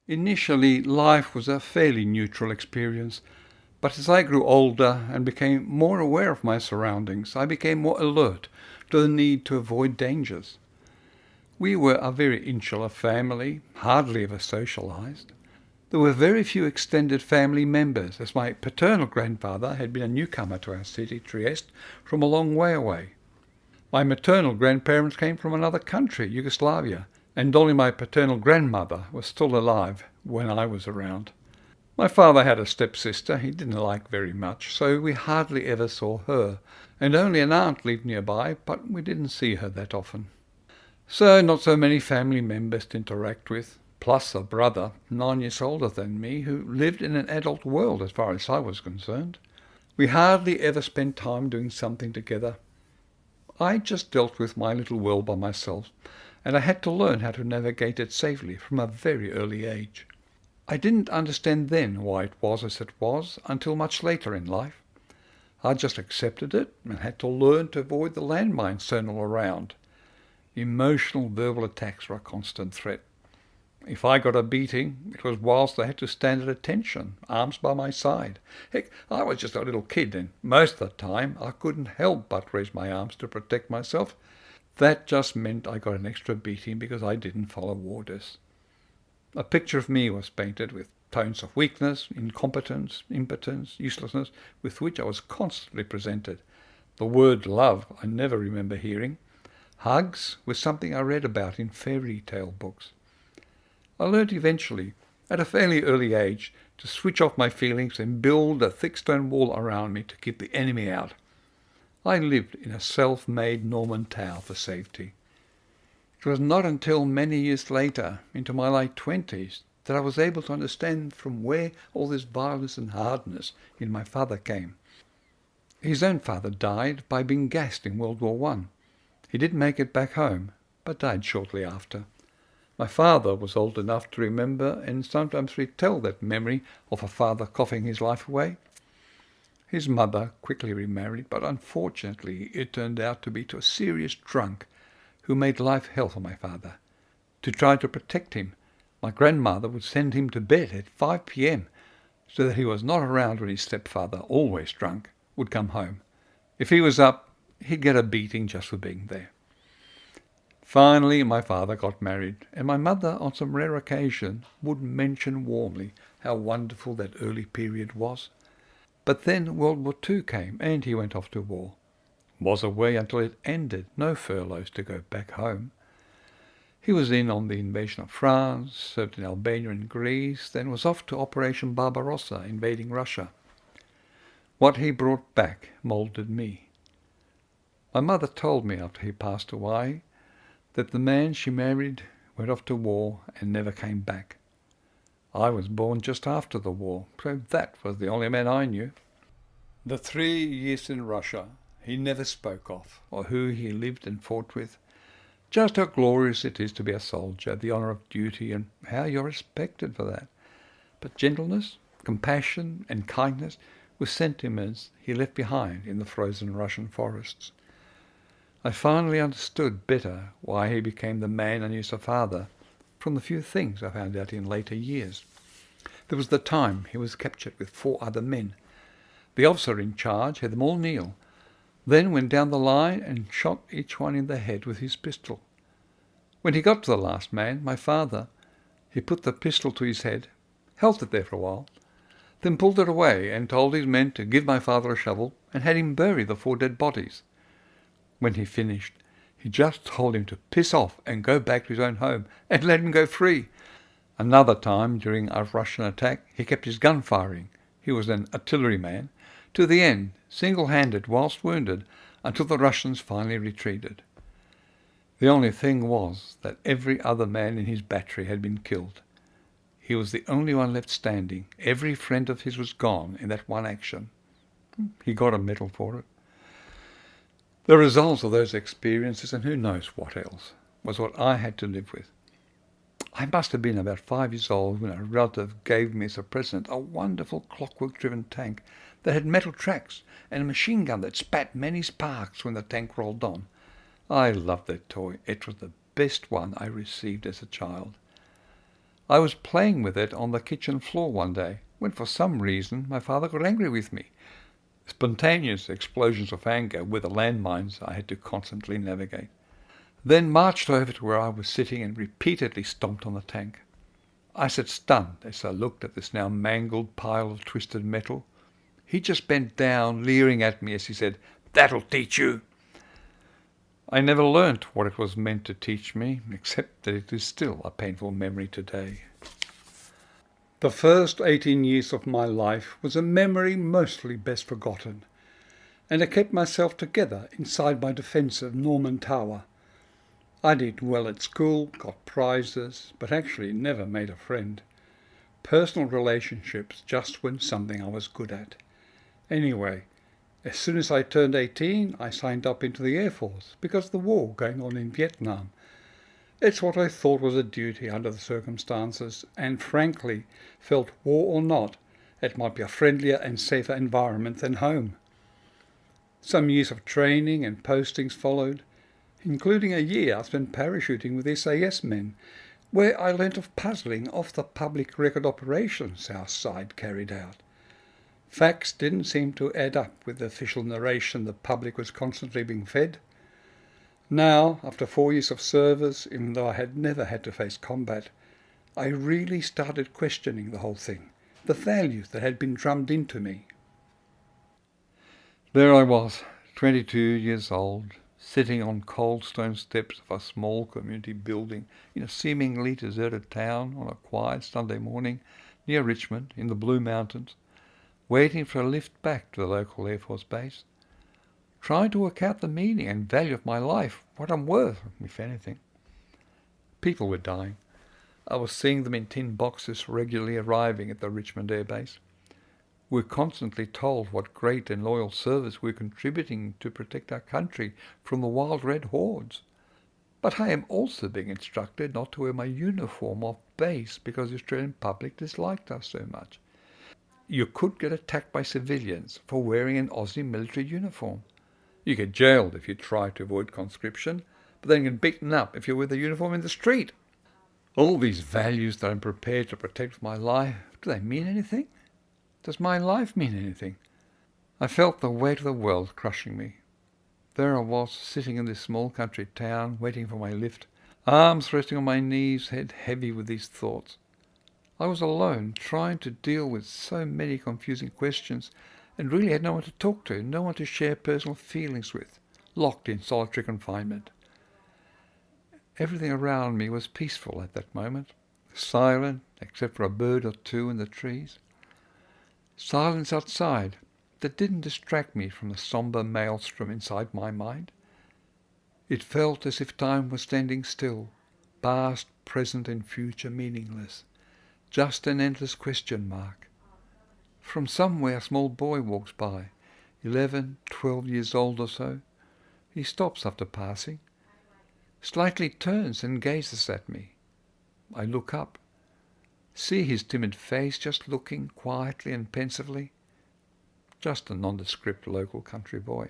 Initially, life was a fairly neutral experience, but as I grew older and became more aware of my surroundings, I became more alert to the need to avoid dangers. We were a very insular family, hardly ever socialized. There were very few extended family members, as my paternal grandfather had been a newcomer to our city, Trieste, from a long way away. My maternal grandparents came from another country, Yugoslavia, and only my paternal grandmother was still alive when I was around. My father had a stepsister he didn't like very much, so we hardly ever saw her, and only an aunt lived nearby, but we didn't see her that often. So not so many family members to interact with, plus a brother 9 years older than me who lived in an adult world as far as I was concerned. We hardly ever spent time doing something together. I just dealt with my little world by myself, and I had to learn how to navigate it safely from a very early age. I didn't understand then why it was as it was until much later in life. I just accepted it and had to learn to avoid the landmines thrown all around. Emotional verbal attacks were a constant threat. If I got a beating, it was whilst I had to stand at attention, arms by my side. Heck, I was just a little kid, and most of the time I couldn't help but raise my arms to protect myself. That just meant I got an extra beating because I didn't follow orders. A picture of me was painted with tones of weakness, incompetence, impotence, uselessness, with which I was constantly presented. The word love I never remember hearing. Hugs was something I read about in fairy tale books. I learned eventually, at a fairly early age, to switch off my feelings and build a thick stone wall around me to keep the enemy out. I lived in a self-made Norman tower for safety. It was not until many years later, into my late 20s, that I was able to understand from where all this violence and hardness in my father came. His own father died by being gassed in World War I. He didn't make it back home, but died shortly after. My father was old enough to remember and sometimes retell that memory of a father coughing his life away. His mother quickly remarried, but unfortunately it turned out to be to a serious drunk who made life hell for my father. To try to protect him, my grandmother would send him to bed at 5 p.m. so that he was not around when his stepfather, always drunk, would come home. If he was up, he'd get a beating just for being there. Finally, my father got married, and my mother, on some rare occasion, would mention warmly how wonderful that early period was. But then World War II came, and he went off to war. Was away until it ended, no furloughs to go back home. He was in on the invasion of France, served in Albania and Greece, then was off to Operation Barbarossa, invading Russia. What he brought back moulded me. My mother told me after he passed away that the man she married went off to war and never came back. I was born just after the war, so that was the only man I knew. The 3 years in Russia he never spoke of, or who he lived and fought with. Just how glorious it is to be a soldier, the honour of duty, and how you're respected for that. But gentleness, compassion, and kindness were sentiments he left behind in the frozen Russian forests. I finally understood better why he became the man I knew as a father, from the few things I found out in later years. There was the time he was captured with 4 other men. The officer in charge had them all kneel, then went down the line and shot each one in the head with his pistol. When he got to the last man, my father, he put the pistol to his head, held it there for a while, then pulled it away and told his men to give my father a shovel and had him bury the 4 dead bodies. When he finished, he just told him to piss off and go back to his own home and let him go free. Another time, during a Russian attack, he kept his gun firing. He was an artilleryman, to the end, single-handed whilst wounded, until the Russians finally retreated. The only thing was that every other man in his battery had been killed. He was the only one left standing. Every friend of his was gone in that one action. He got a medal for it. The results of those experiences, and who knows what else, was what I had to live with. I must have been about 5 years old when a relative gave me as a present a wonderful clockwork-driven tank that had metal tracks and a machine gun that spat many sparks when the tank rolled on. I loved that toy. It was the best one I received as a child. I was playing with it on the kitchen floor one day, when for some reason my father got angry with me. Spontaneous explosions of anger were the landmines I had to constantly navigate. Then marched over to where I was sitting and repeatedly stomped on the tank. I sat stunned as I looked at this now mangled pile of twisted metal. He just bent down, leering at me as he said, "That'll teach you." I never learnt what it was meant to teach me, except that it is still a painful memory today. The first 18 years of my life was a memory mostly best forgotten, and I kept myself together inside my defensive Norman tower. I did well at school, got prizes, but actually never made a friend. Personal relationships just weren't something I was good at. Anyway, as soon as I turned 18, I signed up into the Air Force because of the war going on in Vietnam. It's what I thought was a duty under the circumstances, and frankly, felt war or not, it might be a friendlier and safer environment than home. Some years of training and postings followed, including a year I spent parachuting with SAS men, where I learnt of puzzling off the public record operations our side carried out. Facts didn't seem to add up with the official narration the public was constantly being fed. Now, after 4 years of service, even though I had never had to face combat, I really started questioning the whole thing, the values that had been drummed into me. There I was, 22 years old, sitting on cold stone steps of a small community building in a seemingly deserted town on a quiet Sunday morning near Richmond in the Blue Mountains, waiting for a lift back to the local Air Force base, trying to work out the meaning and value of my life, what I'm worth, if anything. People were dying. I was seeing them in tin boxes regularly arriving at the Richmond Air Base. We're constantly told what great and loyal service we're contributing to protect our country from the wild red hordes. But I am also being instructed not to wear my uniform off base because the Australian public disliked us so much. You could get attacked by civilians for wearing an Aussie military uniform. You get jailed if you try to avoid conscription, but then get beaten up if you wear the uniform in the street. All these values that I'm prepared to protect with my life, do they mean anything? Does my life mean anything? I felt the weight of the world crushing me. There I was, sitting in this small country town, waiting for my lift, arms resting on my knees, head heavy with these thoughts. I was alone, trying to deal with so many confusing questions, and really had no one to talk to, no one to share personal feelings with, locked in solitary confinement. Everything around me was peaceful at that moment, silent except for a bird or two in the trees. Silence outside that didn't distract me from the sombre maelstrom inside my mind. It felt as if time was standing still, past, present and future meaningless. Just an endless question mark. From somewhere a small boy walks by, 11, 12 years old or so. He stops after passing, slightly turns and gazes at me. I look up, see his timid face just looking quietly and pensively. Just a nondescript local country boy.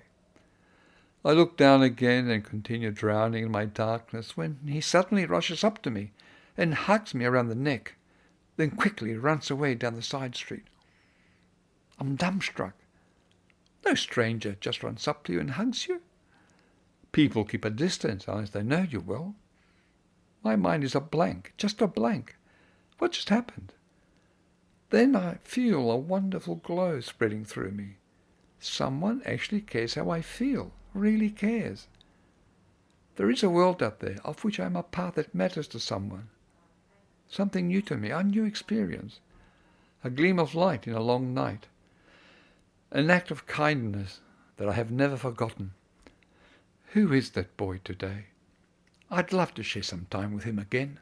I look down again and continue drowning in my darkness when he suddenly rushes up to me and hugs me around the neck, then quickly runs away down the side street. I'm dumbstruck. No stranger just runs up to you and hugs you. People keep a distance unless they know you well. My mind is a blank, just a blank. What just happened? Then I feel a wonderful glow spreading through me. Someone actually cares how I feel, really cares. There is a world out there of which I am a part that matters to someone. Something new to me, a new experience. A gleam of light in a long night. An act of kindness that I have never forgotten. Who is that boy today? I'd love to share some time with him again.